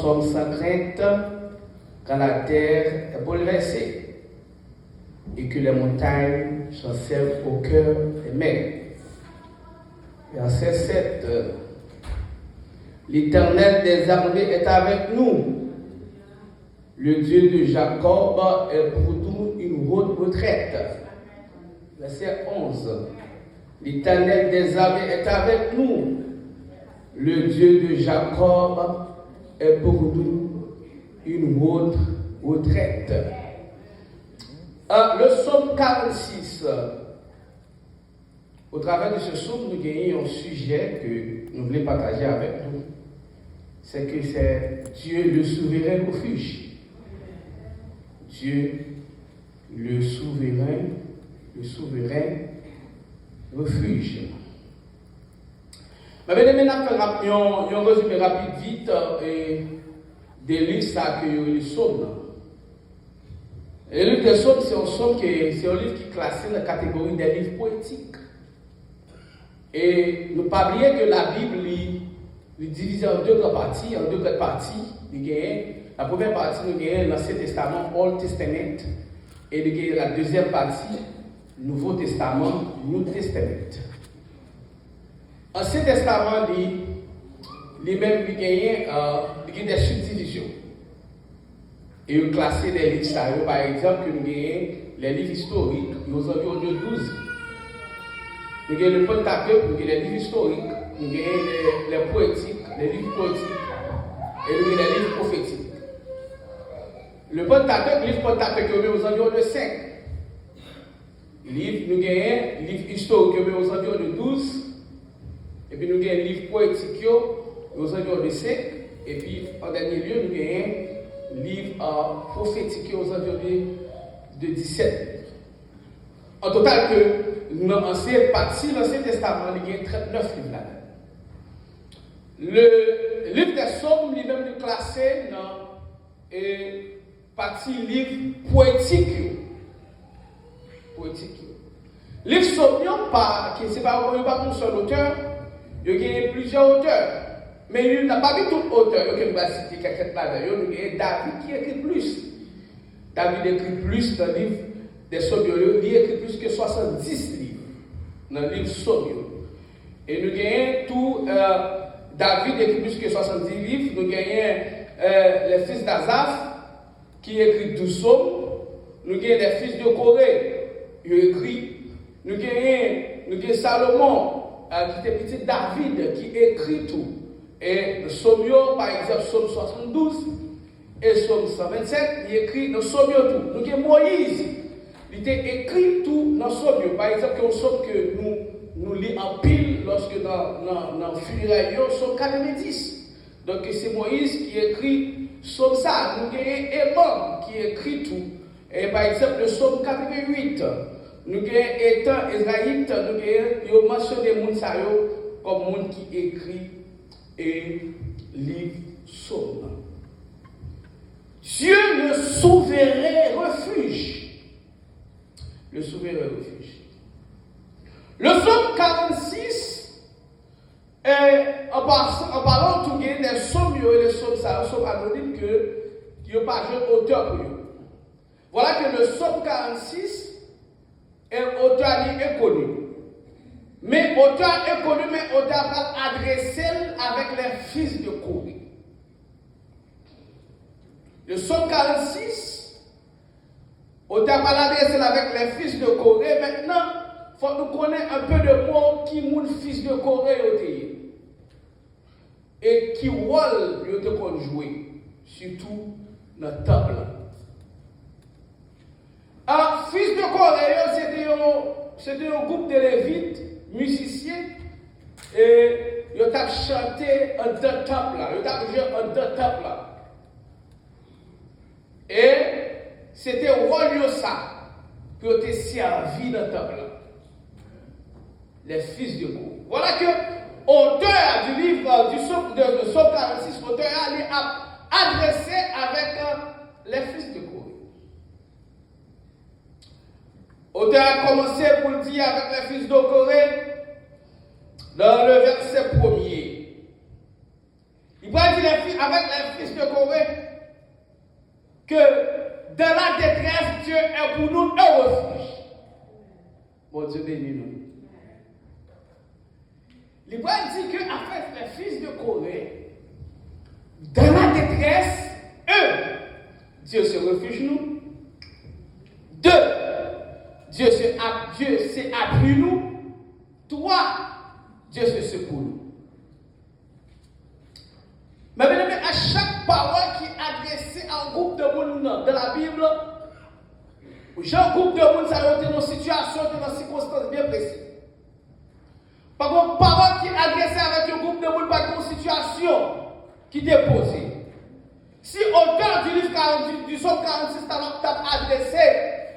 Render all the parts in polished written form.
sommes sans crainte quand la terre est bouleversée et que les montagnes chancellent au cœur des mers. Verset 7. L'Éternel des armées est avec nous. Le Dieu de Jacob est pour nous une haute retraite. Verset 11. L'Éternel des armées est avec nous. Le Dieu de Jacob est pour nous une haute retraite. Le psaume 46. Au travers de ce psaume, nous gagnons un sujet que nous voulons partager avec nous. C'est que c'est Dieu le souverain refuge. Dieu le souverain refuge. Mais maintenant, nous allons résumer rapide vite des livres que les psaumes. Le livre des psaumes, c'est un livre qui est classé dans la catégorie des livres poétiques. Et ne pas oublier que la Bible est divisée en deux grandes parties. La première partie, nous avons l'Ancien Testament, Old Testament, et nous avons la deuxième partie, Nouveau Testament, New Testament. Ancien Testament, lui-même, il y a des subdivisions. Et il classé des livres, par exemple, que nous avons les livres historiques, nous avons environ 12. Nous avons le Pentateuque, nous avons les livres historiques, nous avons les poétiques, les livres poétiques, et nous avons les livres prophétiques. Le Pentateuque, le livre Pentateuque, nous avons environ 5. Nous avons les livres historiques, nous avons environ 12. Et puis nous avons les livres poétiques, nous avons environ 5. Et puis en dernier lieu, nous avons les livres prophétiques, nous avons environ 17. En total, dans l'ancienne partie, l'Ancien Testament, il y a 39 livres là. Le livre des psaumes, lui-même, est classé dans la partie livre poétique. Livre psaume, ce n'est pas un seul auteur, il y a plusieurs auteurs. Mais il n'a pas vu tout auteur. Il y a citer quelqu'un là-dedans. Il y a David qui écrit plus. David écrit plus dans le livre des psaumes. Il écrit plus que 70 livres dans le livre psaume. Et nous gagnons tout. David écrit plus que 70 livres. Nous gagnons les fils d'Azaph qui écrit 12 psaumes. Nous gagnons les fils de Corée qui écrit. Nous gagnons Salomon qui était petit David qui écrit tout. Et le psaume, par exemple, psaume 72 et psaume 127, il écrit dans le psaume tout. Nous avons Moïse, il a écrit tout dans le psaume. Par exemple, un psaume que nous lisons en pile lorsque dans le funérailles, psaume 90. Donc c'est Moïse qui écrit psaume ça. Nous avons Émon qui écrit tout. Et par exemple, le psaume 88. Nous avons Étant Israélite, nous avons mentionné Mounsayo comme monde qui écrit et livre psaume. Dieu le souverain refuge. Le souverain refuge. Le psaume 46, en parlant tout des psaumes et des psaumes anonymes que il n'y a pas de auteur pour eux. Voilà que le psaume 46 est auteur inconnu. Mais auteur inconnu, mais auteur va adresser avec les fils de Corée. Le psaume 46, auteur va l'adresser avec les fils de Corée. Maintenant, il faut que nous connaissions un peu de mots qui sont les fils de Corée et qui rôle ils ont joué, surtout dans le temple. Fils de Corée, c'était un groupe de lévites, musiciens, et ils ont chanté en deux temples là. Ils ont joué en deux temples là. Et c'était roi ça qui ont été servis dans le temple là. Les fils de Corée. Voilà que auteur du livre du psaume 46, auteur a adressé avec les fils de Corée. Auteur a commencé pour le dire avec les fils de Corée dans le verset 1er. Il va dire avec les fils de Corée que dans la détresse, Dieu est pour nous un refuge. Bon Dieu bénit nous. Il va dire qu'avec les fils de Corée, dans la détresse, Dieu se refuge nous. 2, Dieu s'est appuyé nous. 3, Dieu se secoue nous. Mais bien aimé, à chaque parole qui est adressée à un groupe de monde dans la Bible, un groupe de monde, ça a été dans une situation, dans une circonstance bien précise. Par contre, parole qui est adressée avec un groupe de monde, par une situation qui est posée. Si auteur du livre du Somme 46 t'a adressé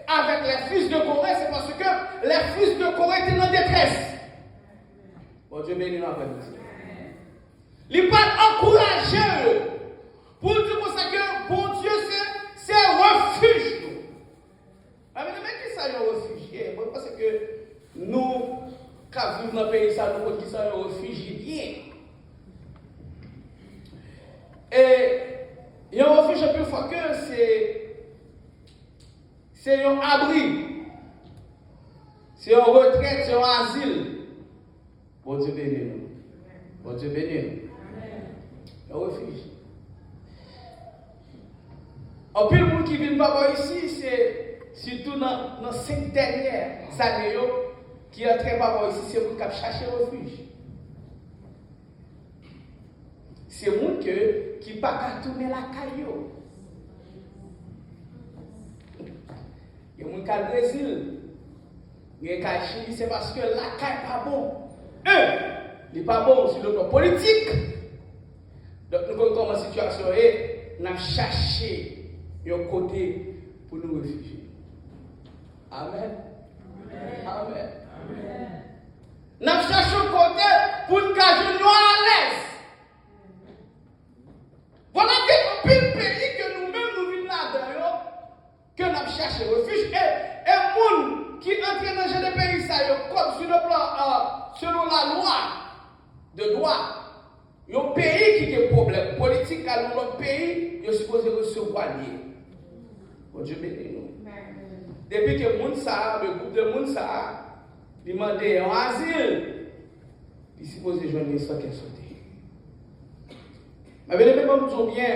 avec les fils de Corée, c'est parce que les fils de Corée étaient en détresse. Bon Dieu bénit nous avec nous. Il va encourager pour dire que bon Dieu c'est un refuge. Mais qui ça un refuge? Parce que nous, quand nous vivons dans le pays, ça nous dit que c'est un refuge bien. Et il y a un refuge plus fort que c'est un abri. C'est un retraite, c'est un asile. Bon Dieu bénit nous. Bon Dieu bénit nous. Un refuge. En plus, le monde qui vient par ici, c'est surtout dans 5 dernières années qui est très par ici, c'est pour chercher un refuge. C'est le monde qui ne peut pas tourner la caillou. Il y a des gens qui sont au Brésil. Il y a des gens qui c'est parce que la caille n'est pas bon. Il n'est pas bon sur le plan politique. Donc nous connaissons la situation et nous avons cherché un côté pour nous réfugier. Amen. Amen. Nous avons cherché un côté pour nous cacher nous à l'aise. Voilà que le pays que nous-mêmes nous vivons là-dedans, que nous avons cherché refuge. Et les gens qui entrent dans le pays, comme sur le plan, selon la loi de droit, il y a un pays qui a des problèmes politiques, alors notre pays, il est supposé recevoir lié. Bon Dieu bénit nous. Depuis que le groupe de monde, il demande un asile, il est supposé joindre ça qui est sauté. Mais bien, même comme nous bien,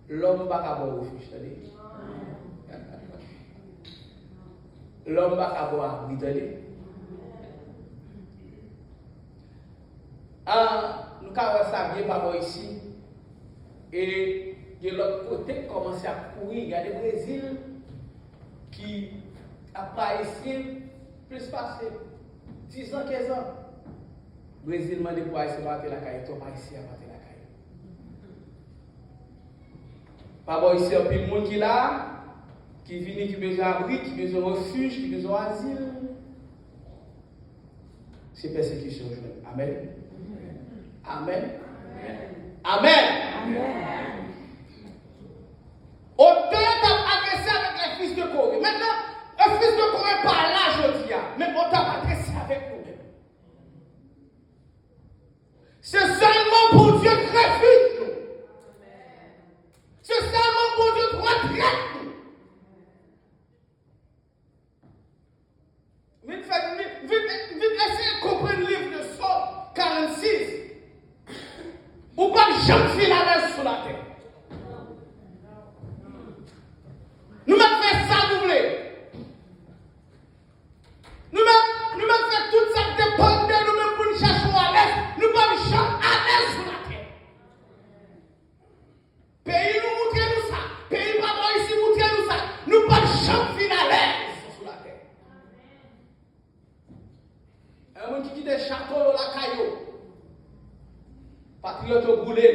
l'homme va pas avoir refuge. L'homme va pas avoir abri. Nous avons ça bien par ici. Et de l'autre côté, commencer à courir. Il y a des Brésil qui apparaissent ici plus passé 10 ans, 15 ans. Brésil m'a dit pour aller se battre la caille, toi pas ici à battre la caille. Par ici, il y a plus de monde qui est là, qui vient, qui besoin d'abri, qui besoin de refuge, qui besoin d'asile. C'est persécution. Amen. Amen. Amen. Amen. Autant t'a agressé avec les fils de Corée. Maintenant, un fils de Corée par là, je dis, mais on t'a agressé avec nous-mêmes. C'est seulement pour Dieu qui refuge nous. C'est seulement pour Dieu qui retraite nous. Vite essayer de comprendre le livre de Somme 46. Ou pas jamais fil à l'aise sur la terre. Nous mettons fait ça doubler. Nous mettons fait tout ça dépendre de nous-mêmes pour nous chercher à l'aise. Nous pas jamais à l'aise sur la terre. Pays nous montre nous ça. Pays papa ici montre nous ça. Nous pas jamais fil à l'aise sur la terre. Un monde qui quitte château la caillou. Patriote au brûlé.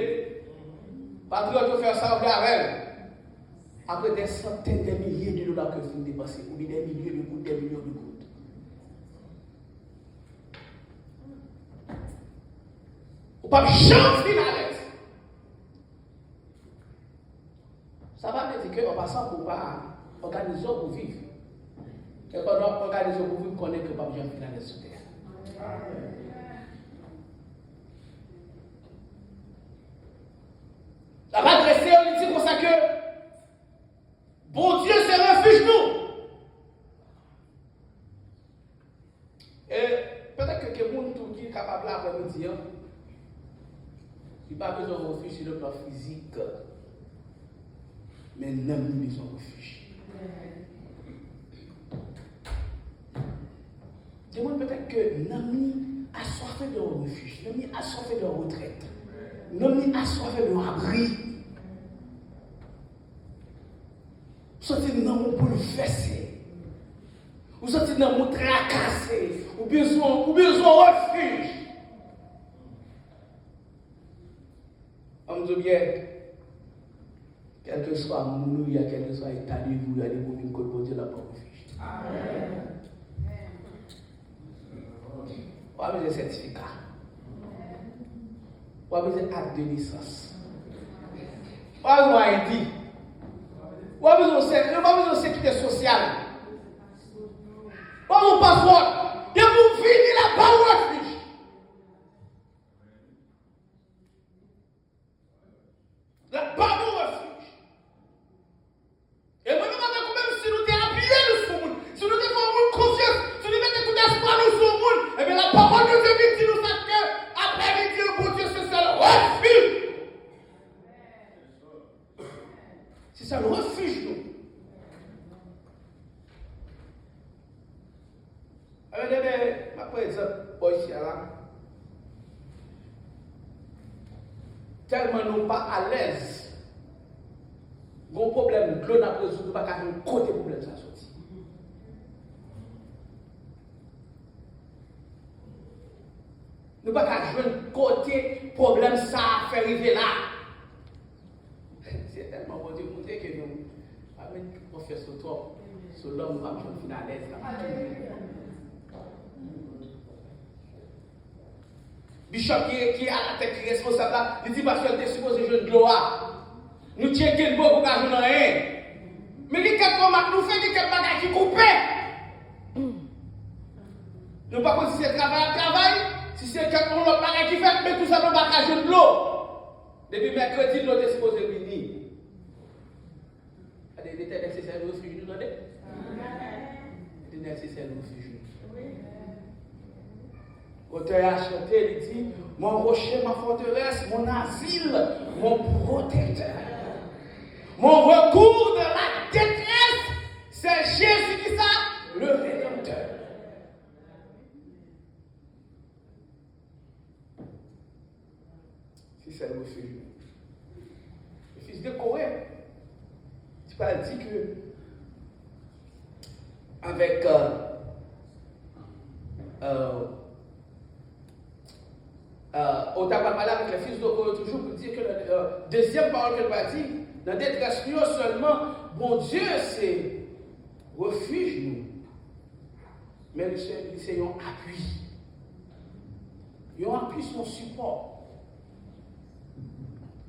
Patriote au faire ça au garel. Après des centaines de milliers de dollars que vous dépensez, ou des milliers de gouttes, des millions de gouttes. Ou pas chance finale. Ça va me dire qu'en passant pour pas organiser pour vivre. Et pendant organiser pour vivre, connaître que pas besoin de finale sur terre. pas besoin de refuge sur le plan physique. Mais nous avons besoin de refuge. Demande peut-être que Nami a soif de refuge, Nami a soif de retraite, Nami a soif de abri. Vous sortez dans mon bouleversé, vous sortez dans mon tracassé, vous besoin de refuge. On dit bien, quel que soit mon il y a quel que soit l'état de vous, il y a des mouvements que vous Dieu n'a pas refuge. Amen. On a besoin de certificat. On a besoin d'acte de naissance. On a besoin d'ID. On a besoin de sécurité sociale. On a besoin de passeport. Et vous venez là-bas au refuge. Là-bas au refuge. Et moi, je me demande même si nous t'es appuyé sur le monde. Si nous t'es fait confiance. Si nous mettons tout espoir sur le monde. Eh bien, la parole de Dieu dit nous ça que après-midi, pour Dieu, c'est ça le refuge. C'est ça le refuge, nous. Par exemple, ici là, tellement nous pas à l'aise. Bon problème, l'on a besoin de pas qu'à nous côté problème ça sorti. Nous pas qu'à jouer côté problème ça fait arriver là. C'est tellement bon Dieu montrer que nous avec confiance sur toi, sur l'homme va jouer finaliste là. Bishop qui est à la tête qui est responsable là, il dit parce qu'elle était supposée jouer de gloire. Nous tiens qu'il beau pour qu'elle joue dans rien. Mais les quatre commandes nous fait des quatre bagages qui coupent. Nous pas si c'est travail, si c'est quatre l'autre bagage qui fait, mais tout ça nous pas jouer de l'eau. Depuis mercredi, nous sommes supposés venir. Il était nécessaire de refuge, nous donnez. Il était nécessaire de refuge. L'auteur a chanté, il dit, mon rocher, ma forteresse, mon asile, mon protecteur. Mon recours de la détresse, c'est Jésus qui ça, le Rédempteur. Si c'est le refuge. Le fils de Corée, tu peux dire que avec on t'a pas parlé avec les fils de Corée toujours pour dire que la deuxième parole qu'elle va dire, dans détresse, non seulement, bon Dieu, c'est refuge nous, mais c'est un appui. Un appui, son support.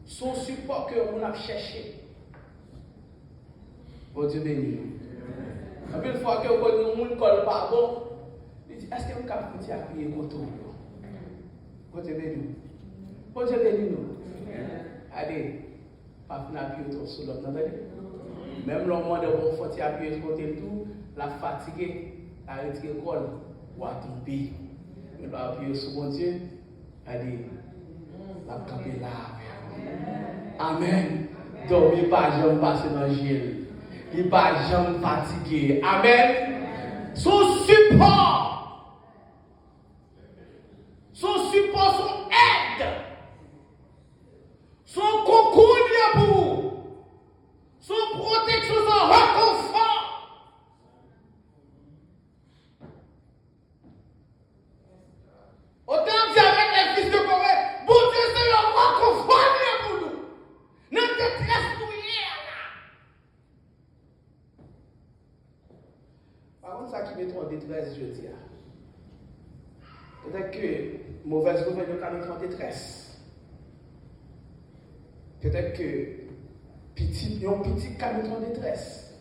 Son support que l'on a cherché. Bon Dieu béni nous. Une fois que le monde colle pas bon, il dit, est-ce que vous pouvez appuyer contre vous? Bon Dieu béni nous. Bon Dieu béni nous. Allez. Pas appuyer autour sur l'autre. Même l'homme de bon faut appuyer sur côté tout, la fatigue, la retiré le col, ou à tomber. Il doit appuyer sur mon Dieu. Allez, la camper là. Amen. Donc, il ne pas jamais passer dans le gel. Il ne pas jamais fatigué. Amen. Son support, son aide. Son concours pour vous. Son protection, son réconfort. Autant dire avec les fils de Corée, bon Dieu, c'est un réconfort pour nous. Notre détresse nous là. Par contre, ça qui met en détresse, je dis. Peut-être que mauvaise nouvelle de mettre en détresse. Peut-être que petit qui met en détresse.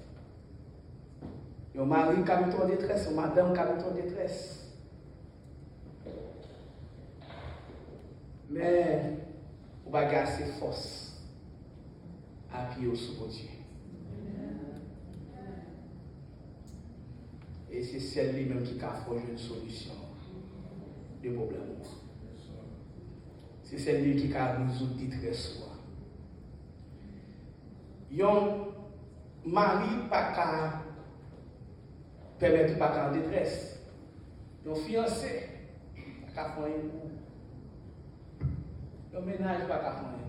Un mari qui met en détresse, une madame qui met en détresse. Mais on va garder ses forces à appuyer sur Dieu. Et c'est celle-là même qui a forgé une solution de problème. c'est celle qui a résoudre détresse. Yon mari pas qu'à permettre pas qu'à détresse. Yon fiancé pas qu'à faire yon ménage pas qu'à faire.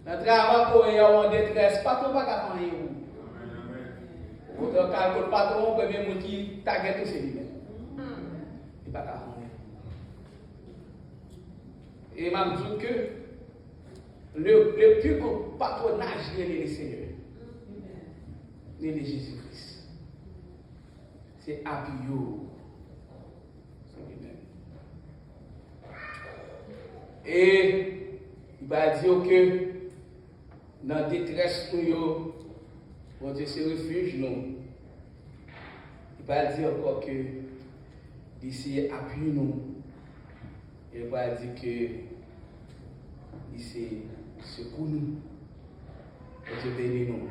Dans le travail pour yon en détresse, pas tout pas qu'à faire yon. Votre calcul patron premier mot qui taguette tout c'est lui-même. Il pas qu'à faire. Et m'a dit que le plus grand patronage est le Seigneur. C'est le Jésus-Christ. C'est Abio. Et il va dire que dans la détresse pour nous, bon Dieu c'est refuge nous. Il va dire encore que d'ici appuie nous. Il va dire que ici secoue nous. Bon Dieu bénit nous.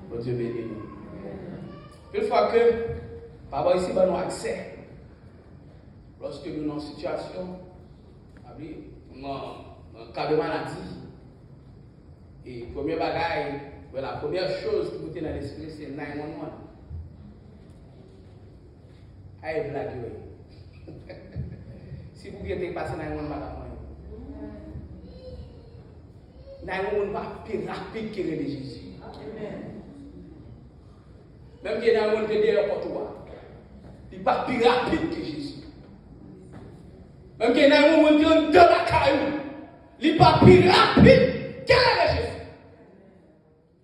Bon Dieu bénit nous. Une fois que papa ici va nous accès, lorsque nous sommes en situation, en cas de maladie, et première bagaille, la première chose qui vous est dans l'esprit, c'est 911. Aïe, blague. Si vous voulez passer 911, vous va plus rapide que le Jésus. Même si vous avez derrière pour toi, il va plus rapide que Jésus. Même si vous avez dans la caillou, il va plus rapide que Jésus.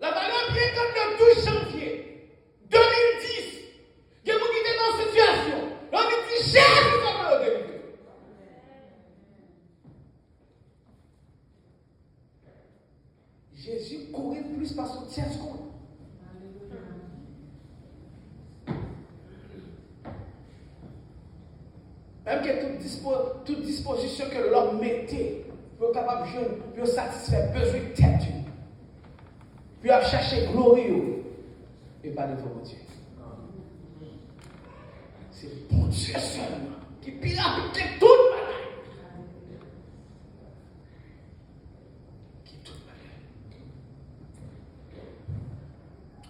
La valeur bien comme le 12 janvier 2010, que vous êtes dans cette situation, on dit Jésus va me délivrer. Jésus courait plus par son tiers seconde. Même que toute disposition que l'homme mettait pour capable de satisfaire besoin de tête, puis à chercher glorieux et pas de votre Dieu. C'est bon Dieu seulement qui peut appliquer toute bagaille.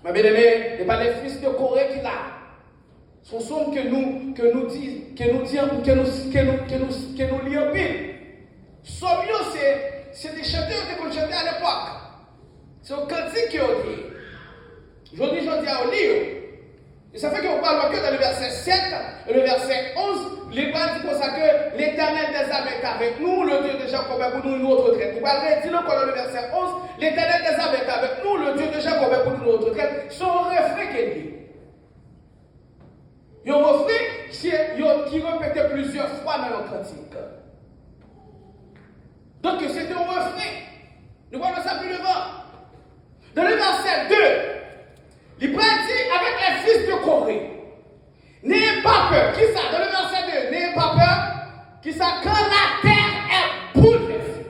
Ma bien-aimée, il n'y a pas les fils de Corée qui l'a. Ce sont que nous lions pile. Somio, c'est des chanteurs qui ont chanté à l'époque. C'est un cantique qui ont dit. Aujourd'hui, je dis à Olio. Et ça fait qu'on parle que dans le verset 7 et le verset 11, les Bibles disent comme ça que l'Éternel des âmes est avec nous, le Dieu de Jacob est pour nous une autre retraite. Vous allez dire encore dans le verset 11, l'Éternel des âmes est avec nous, le Dieu de Jacob est pour nous une autre retraite. Son refrain qu'elle dit. Il y a un refrain qui répétait plusieurs fois dans le cantique. Donc c'était un refrain. Nous voyons ça plus devant. Dans le verset 2, il dit avec les fils de Corée, n'ayez pas peur. Qui ça? Dans le verset 2, n'ayez pas peur. Qui ça? Quand la terre est bouleversée.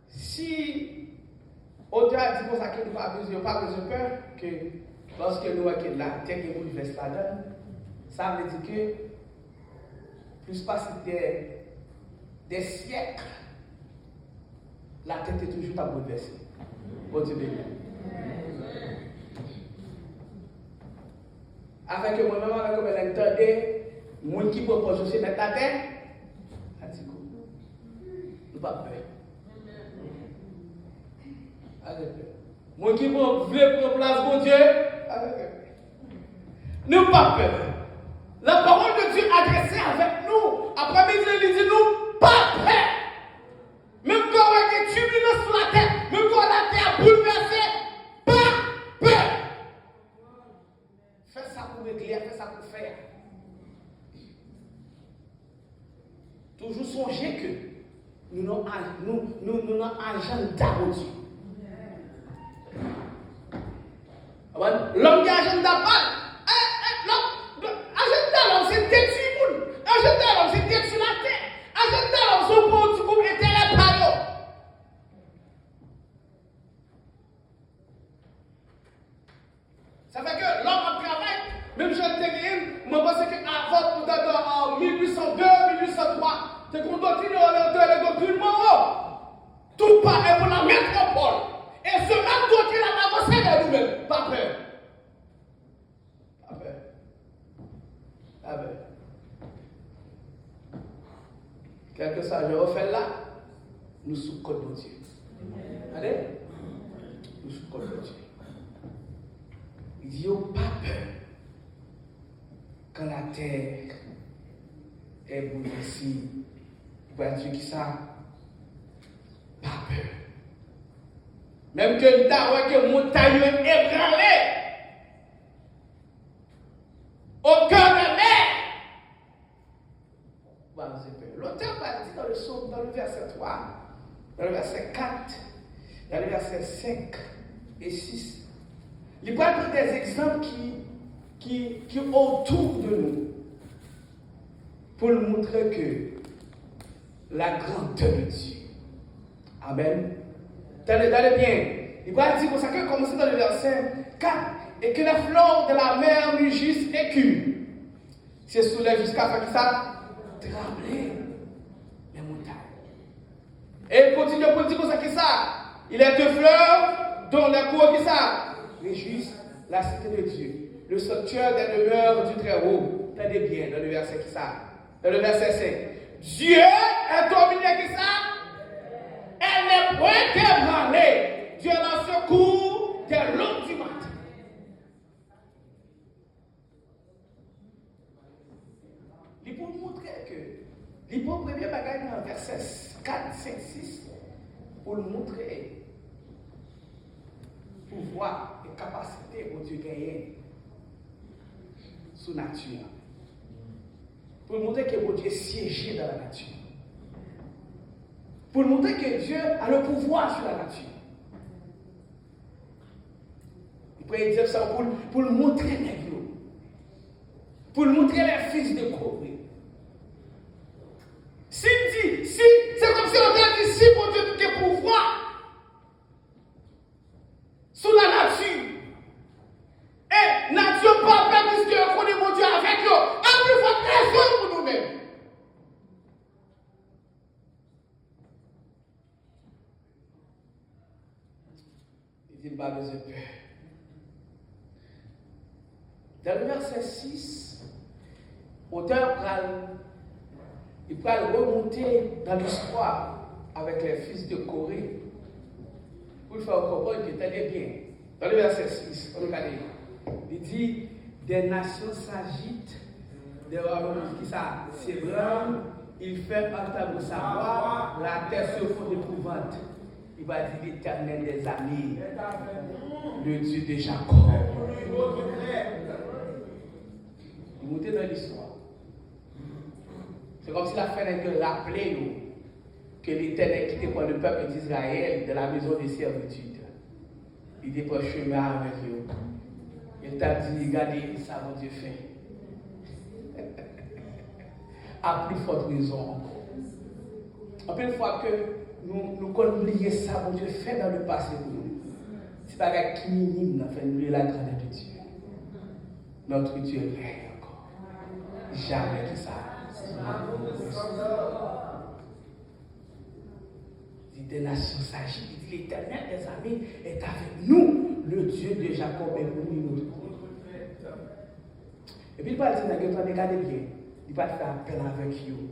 Si auteur a dit pour ça qu'il n'y a pas besoin de peur, que lorsque nous avons la terre qui est bouleversée là-dedans, ça veut dire que plus pas des siècles, la tête est toujours pas bouleversée. Bon Dieu béni. Avec moi-même, avec moi, l'entendez, moi qui propose aussi mettre la tête, ça dit quoi? Nous pas peur. Avec peur. Moi qui veut prendre place, mon Dieu, avec peur. Nous pas peur. La parole de Dieu adressée avec nous, après-midi, il dit nous, pas peur. Même quand on est turbulent sur la terre, même quand la terre bouleversée, pas peur. Fais ça pour éclairer, fais ça pour faire. Toujours songer que nous avons un agenda pour Dieu. L'homme qui a un agenda pas. Agenda l'homme, c'est tête sur le monde. Agenda l'homme, c'est tête sur la terre. Agenda l'homme, c'est pour tout couple éternel par eux. Ça fait que l'homme travaille c'est qu'on continue à les doctrines moraux. Tout part est pour la métropole. Et ce même doctrine a avancé vers nous-mêmes. Pas peur. Pas peur. Pas peur. Quelque chose je refais là, nous sous code de Dieu. Allez? Nous sous code de Dieu. Il dit, pas peur. Quand la terre est bouleversée, il va dire qui ça? Pas peur. Même que le montagne est ébranlée au cœur de la mer. L'auteur va dire dans le psaume, dans le verset 3, dans le verset 4, dans le verset 5 et 6, il va prendre des exemples qui autour de nous pour nous montrer que la grandeur de Dieu. Amen. Tenez bien. Il va dire pour ça que commencer dans le verset 4 et que les fleurs de la mer mugissent et écument. C'est soulève jusqu'à faire ça trembler les montagnes. Et il continue pour dire pour ça que ça. Il est deux fleuves dont les cours qui ça réjouissent la cité de Dieu. Le sanctuaire des demeures du Très-Haut. Tenez bien dans le verset qui ça. Dans le verset 5. Dieu est dominé qui ça. Elle n'est point ébranlée. Dieu la secours des l'aube du matin. Il pour montrer que, il pour premier bagage dans le verset 4, 5, 6, pour nous montrer pouvoir et capacité pour Dieu gagner sous nature. Pour montrer que Dieu est siégé dans la nature. Pour montrer que Dieu a le pouvoir sur la nature. Il peut dire ça pour montrer les vieux. Pour montrer les fils de Corée. C'est comme si on a dit, si mon Dieu a le pouvoir sur la nature. Et nature pas permis que connaît mon Dieu avec eux. En plus, il faut raison pour nous-mêmes. Il dit, pas besoin de peur. Dans le verset 6, l'auteur il va remonter dans l'histoire avec les fils de Corée pour faire comprendre que tenez bien. Dans le verset 6, regardez, il dit des nations s'agitent, des royaumes qui s'ébranlent, il fait entendre sa voix, la terre se fond d'épouvante. Il va dire l'Éternel des amis, le Dieu de Jacob. Il montait dans l'histoire. C'est comme si la fin était rappelée que l'Éternel quittait pour le peuple d'Israël de la maison de servitude. Il était pour chemin avec eux. Il t'a dit, regardez, ça mon Dieu fait. À plus forte raison encore. En plus, une fois que nous oublions ça, mon Dieu fait dans le passé pour nous. C'est pas un qui minime, nous fait oublier la grandeur de Dieu. Notre Dieu règne encore. Jamais que ça. Il dit des nations s'agitent, il dit l'Éternel des amis est avec nous, le Dieu de Jacob est venu nous. Et puis il va dire, regardez bien, il va faire appel avec vous,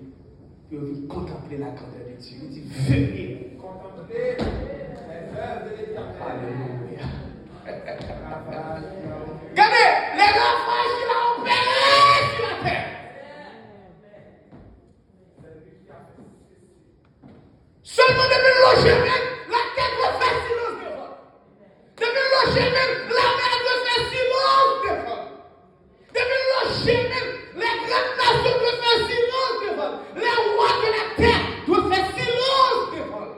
puis il va contempler la grandeur de Dieu. Il dit, venez contempler. Alléluia. Regardez, les ravages qu'il a opérés sur la terre. Seulement depuis le logement, la terre doit faire silence devant. Depuis le logement, la mer doit faire silence devant. Depuis le logement, les grandes nations doivent faire silence devant. Les rois de la terre doivent faire silence devant.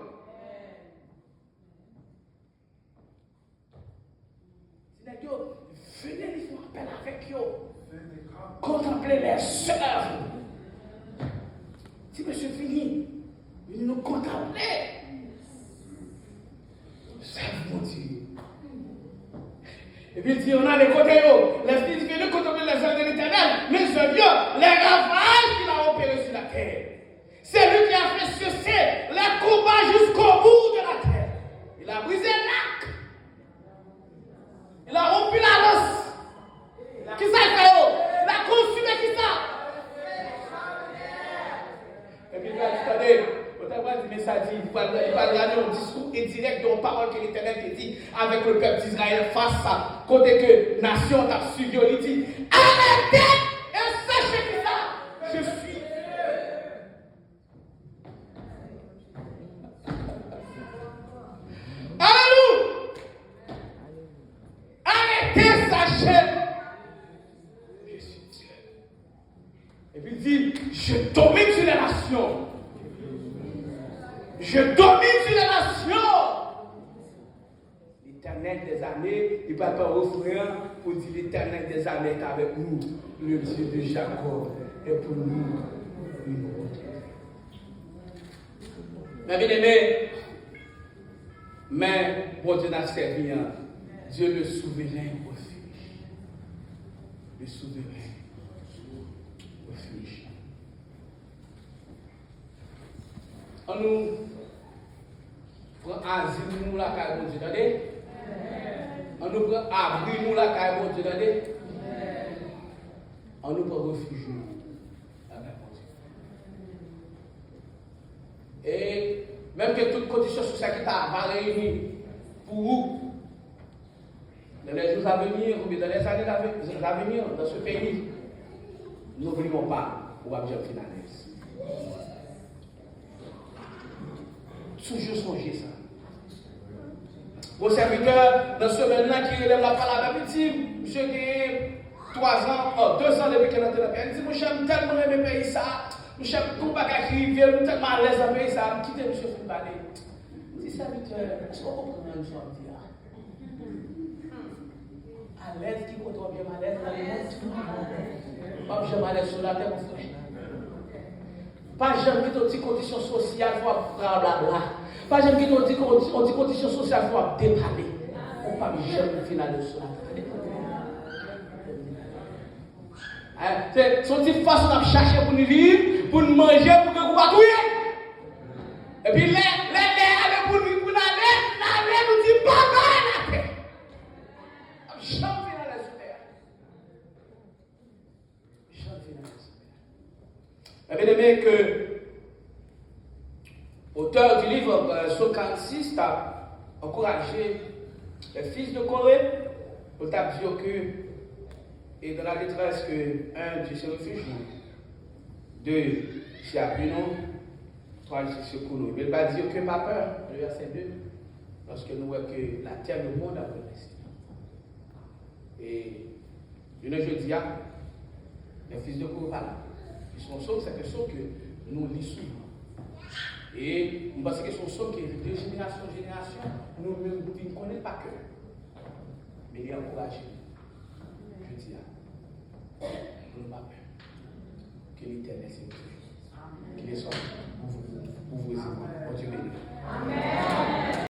Venez les faire appel avec eux. Contemplez les œuvres. Si monsieur fini, venez nous contempler. Serve mon Dieu. Et puis il dit, on a les côtés hauts. Les fils viennent contempler les œuvres de l'Éternel. Les œuvres, les ravages qu'il a opérés sur la terre. C'est lui jusqu'au bout de la terre. Il a brisé l'arc. Il a rompu la lance. Qui ça fait? Il a consumé qui ça? Et puis il va dire, attendez, mais ça dit, il va regarder un discours indirect de parole que l'Éternel te dit avec le peuple d'Israël face à côté que nation t'a suivi, il dit, arrêtez et sachez que ça, je suis. Alléluia. Arrêtez, sachez. Je suis Dieu. Et puis il dit, je domine sur les nations. Je domine sur les nations. L'Éternel des armées, il ne va pas offrir pour dire l'Éternel des armées est avec nous, le Dieu de Jacob est pour nous une route. Mais bien aimé, mais bon Dieu n'a servi, Dieu le souverain refuge. Le souverain refuge. On nous prend asile nous la caille bon Dieu, attendez? On nous prend abri nous la caille bon Dieu, attendez? On nous prend refuge la caille bon Dieu. Et même que toutes conditions sociales qui t'a réunies pour vous, dans les jours à venir, ou dans les années à venir, dans ce pays, n'oublions pas où va bien finaliser. Toujours songer ça. Vos serviteurs, dans ce moment-là, qui relève la parole petit, monsieur qui est 2 ans depuis qu'il est entré dans le pays, il dit, moi j'aime tellement aimer le pays ça, moi j'aime tout le bagage qui vient, je suis tellement à l'aise dans le pays ça, je quitte monsieur Foucault. Il dit, serviteur, est-ce qu'on comprend une chose à l'aise, qui contrôle bien à l'aise dans le monde? Pas jamais à l'aise sur la terre, mon frère. Pas jamais de petites conditions sociales pour blabla. Pas jamais de petites conditions sociales pour déparler. On pas jamais final de cela. C'est son type façon de chercher pour nous vivre, pour nous manger, pour que nous batouiller. Et puis les avec pour nous aller nous dit pas la terre. Jamais final de cela. Jamais final de cela. Bien aimé que l'auteur du livre Psaume 46 a encouragé les fils de Corée pour dire que et dans la détresse que 1, Dieu se refuge, 2, c'est appui nous, 3, c'est secours nous. Mais il va dire que pas peur, le verset 2, lorsque nous voyons que la terre, le monde a progressé. Et je ne dis pas, les fils de Corée, voilà. Son somme, c'est quelque chose que nous lisons souvent. Et nous pensons que son somme qui est de génération en génération, nous ne connaissons pas que. Mais il est encouragé. Je dis là, nous ne pas peur. Que l'Éternel s'est qu'il est sorti pour vous aider. Dieu béni. Amen.